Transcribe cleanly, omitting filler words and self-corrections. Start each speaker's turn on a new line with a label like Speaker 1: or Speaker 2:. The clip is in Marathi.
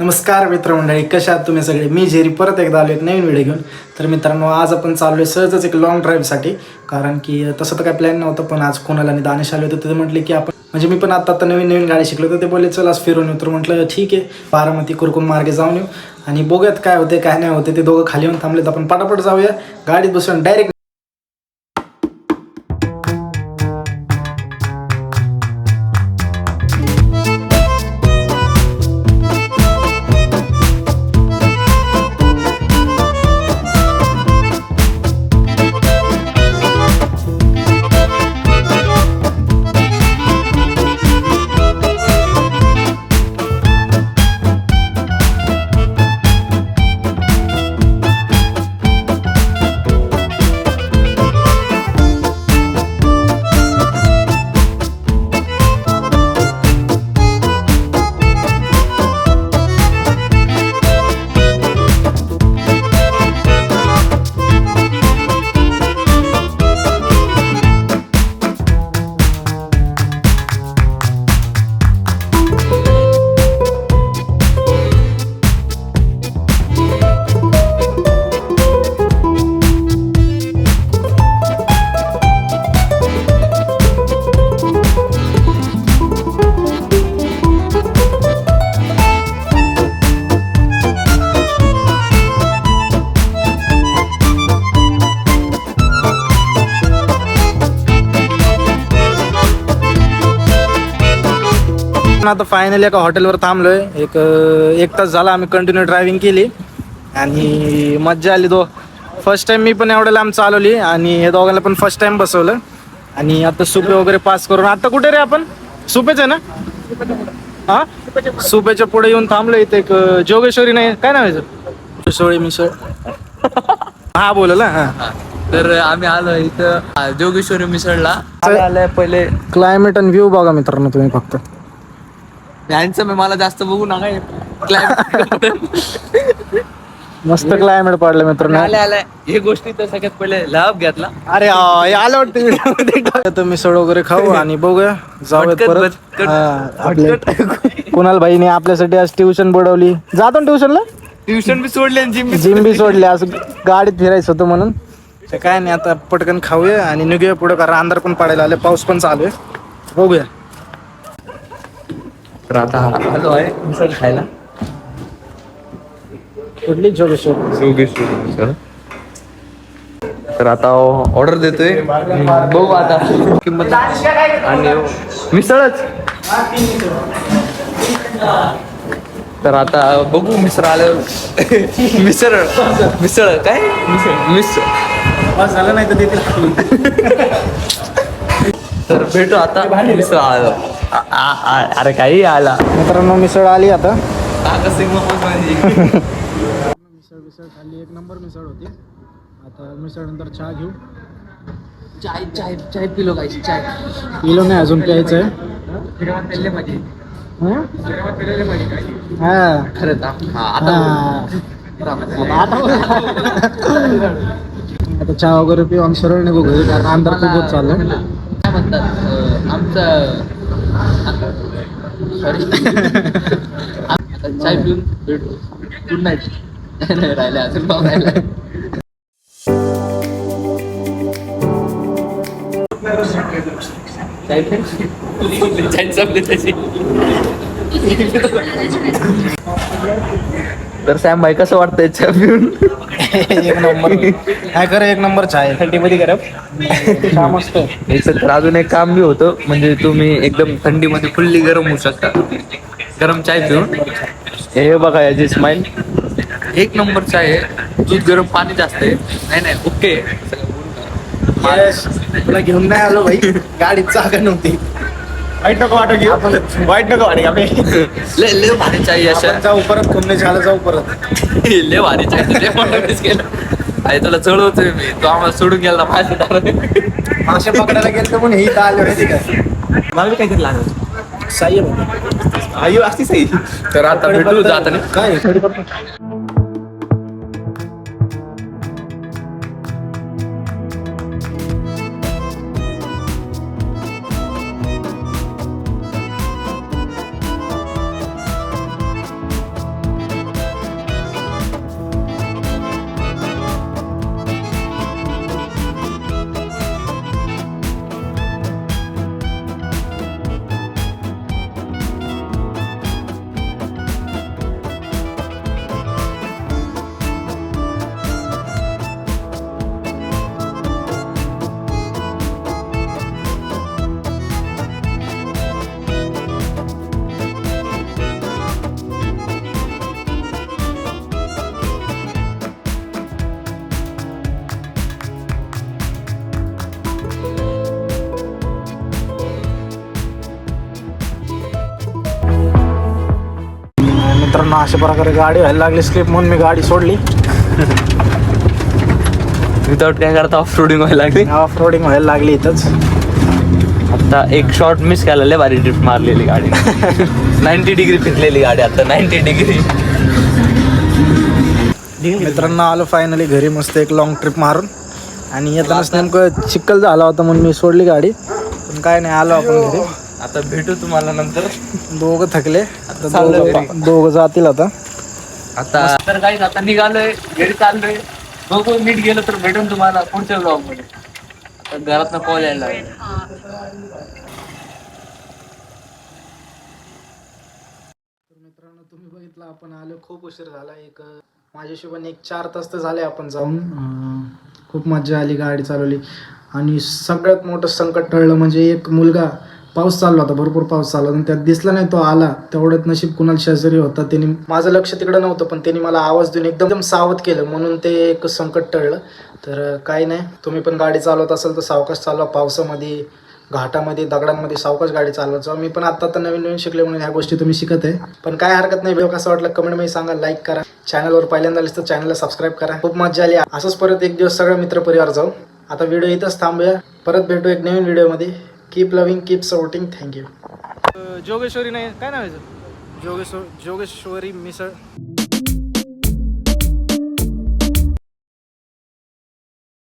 Speaker 1: नमस्कार मित्रमंडळी, कशा आहात तुम्ही सगळे. मी झेरी परत एकदा आलो एक नवीन व्हिडिओ घेऊन. तर मित्रांनो, आज आपण चाललो आहे सहजच एक लॉंग ड्राईव्हसाठी. कारण की तसं तर काही प्लॅन नव्हतं, पण आज कोणाला आणि दानिश आले होते. ते म्हटले की आपण म्हणजे मी पण आता नवीन गाडी शिकलो, तर ते बोलले चल आज फिरून येऊ. तर म्हटलं ठीक आहे, बारामती कुरकुम मार्गे जाऊन येऊ आणि बघूयात काय होते काय नाही होते. ते दोघं खाली येऊन थांबलेत, आपण पटापट जाऊया गाडीत बसून डायरेक्ट. आता फायनली एका हॉटेलवर थांबलोय. एक तास झाला आम्ही कंटिन्यू ड्रायव्हिंग केली आणि मज्जा आली. फर्स्ट टाइम मी पण एवढ्या लांब चालवली आणि हे दोघांना पण फर्स्ट टाइम बसवलं. आणि आता सुपे वगैरे पास करून आता कुठे रे आपण? सुपेच आहे ना? हा, सुपेच्या पुढे येऊन थांबलो. इथे एक जोगेश्वरी नाही, काय नाव आहे? सोळी मिसळ. हा बोलला. हा,
Speaker 2: तर आम्ही आलो इथं जोगेश्वरी मिसळला. आलाय पहिले
Speaker 1: क्लायमेट आणि व्ह्यू बघा मित्रांनो तुम्ही फक्त.
Speaker 2: यांचं मी मला जास्त बघू नका.
Speaker 1: मस्त क्लायमेट पडलं मित्रांनो.
Speaker 2: आलाय हे गोष्टी तर सगळ्यात पहिले लाभ घेतला.
Speaker 1: अरे आलं वाटतं व्हिडिओ. मिसळ वगैरे खाऊ आणि बघूया जाऊयात परत. आपले कुणाल भाईने आपल्यासाठी आज ट्युशन बुडवली. जातो ना ट्युशनला?
Speaker 2: ट्युशन बी सोडले आणि
Speaker 1: जिम बी सोडले. असं गाडीत फिरायचं होतं म्हणून. काय नाही, आता पटकन खाऊया आणि निघूया पुढे, कारण अंधार पण पडायला आले, पाऊस पण चालू आहे. बघूया.
Speaker 2: तर आता आलो आहे मिसळ खायला.
Speaker 1: कुठली? जोगेश्वरी
Speaker 2: मिसळ. तर आता ऑर्डर देतोय, बघू आता किंमत आणि मिसळच. तर आता बघू मिसळ आल्यावर. मिसळ काय मिसळ
Speaker 1: झालं नाही तर देतील.
Speaker 2: तर भेटू आता मिसळ आलं. अरे काही आला
Speaker 1: मित्रांनो, मिसळ आली आता. मिसळ खाल्ली, एक नंबर मिसळ होती. आता मिसळ नंतर चहा घेऊ.
Speaker 2: चाय पिलो काय? चाय
Speaker 1: पिलो नाही, अजून प्यायचं आहे. हा
Speaker 2: खरंच
Speaker 1: आता चहा वगैरे पिऊ आणि सरळ निघू घरी, कारण अंधार खूप होत चाललं.
Speaker 2: काय म्हणतात आमचं सॉरी चाय पिऊन भेटू. Good night. राहिले अजून पाहून राहिला. तर सॅम भाई कसं वाटतंय चहा पिऊन?
Speaker 1: एक नंबर. काय खरं, एक नंबर चहा आहे. थंडीमध्ये गरम चहा मस्त.
Speaker 2: तर अजून एक काम बी होतं, म्हणजे तुम्ही एकदम थंडीमध्ये फुल्ली गरम होऊ शकता गरम चाय पिऊन. हे बघा याची स्माइल. एक नंबर चाय आहे. दूध गरम, पाणी जास्त आहे. नाही ओके.
Speaker 1: तुला घेऊन नाही आलो भाई, गाडीत जागा नव्हती. वाईट नको वाटू घेऊ, वाईट नको वाटे.
Speaker 2: ले भारी चाय अशा.
Speaker 1: जाऊ परत खुमने झालं, जाऊ परत.
Speaker 2: ले भारी चाय. मिस केलं. अरे तुला चढवतोय मी, तो आम्हाला सोडून गेला माझ्या.
Speaker 1: मासे पकडायला गेलं पण हे आले माहिती का.
Speaker 2: मला काहीतरी लागलं.
Speaker 1: साई आहे असती साई.
Speaker 2: तर आता भेटू जाताना
Speaker 1: काय अशा प्रकारे गाडी व्हायला लागली स्लिप म्हणून मी गाडी सोडली.
Speaker 2: विदाउट काय करता ऑफ रोडिंग व्हायला लागली.
Speaker 1: ऑफ रोडिंग व्हायला लागली इथंच.
Speaker 2: आता एक शॉर्ट मिस केला, लय भारी ड्रिफ्ट मारलेली गाडी. 90 डिग्री फिरलेली गाडी आता 90 डिग्री.
Speaker 1: मित्रांनो आलो फायनली घरी मस्त एक लॉंग ट्रिप मारून. आणि येतानाच नेमकं चिखल झाला होता म्हणून मी सोडली गाडी. पण काय नाही, आलो आपण घरी.
Speaker 2: आता भेटू तुम्हाला नंतर.
Speaker 1: दोघं थकले,
Speaker 2: आता चाललोय घरी.
Speaker 1: दोघं जातील आता.
Speaker 2: आता तर काही आता निघालोय, घरी चाललोय. बघू नीट गेलं तर भेटून तुम्हाला पुढच्या ब्लॉग मध्ये. आता घरात कॉल यायला लागला.
Speaker 1: मित्रांनो तुम्ही बघितलं आपण आलो, खूप उशीर झाला. माझ्या हिशोबाने 4 तास तर झाले आपण जाऊन. खूप मजा आली, गाडी चालवली. आणि सगळ्यात मोठं संकट टळलं म्हणजे एक मुलगा, पाऊस चालला होता, भरपूर पाऊस चालला आणि त्यात दिसला नाही, तो आला. तेवढ्यात नशीब कुणाल शेजारी होता, त्यांनी माझं लक्ष तिकडं नव्हतं पण त्यांनी मला आवाज देऊन एकदम सावध केलं, म्हणून ते एक संकट टळलं. तर काही नाही, तुम्ही पण गाडी चालवत असाल तर सावकाश चालवा. पावसामध्ये, घाटामध्ये, दगडांमध्ये सावकाश गाडी चालवायचं. मी पण आता नवीन शिकले म्हणून ह्या गोष्टी तुम्ही शिकत आहे. पण काय हरकत नाही. व्हिडिओ कसा वाटला कमेंटमध्ये सांगा, लाईक करा. चॅनलवर पहिल्यांदा आलीस तर चॅनलला सबस्क्राईब करा. खूप मजा आली. असंच परत एक दिवस सगळं मित्रपरिवार जाऊ. आता व्हिडिओ इथंच थांबूया, परत भेटू एक नवीन व्हिडिओमध्ये. Keep loving, keep supporting. Thank you. Jogeshwari नाही, काय नाव आहे जोगेश्वरी मिसळ.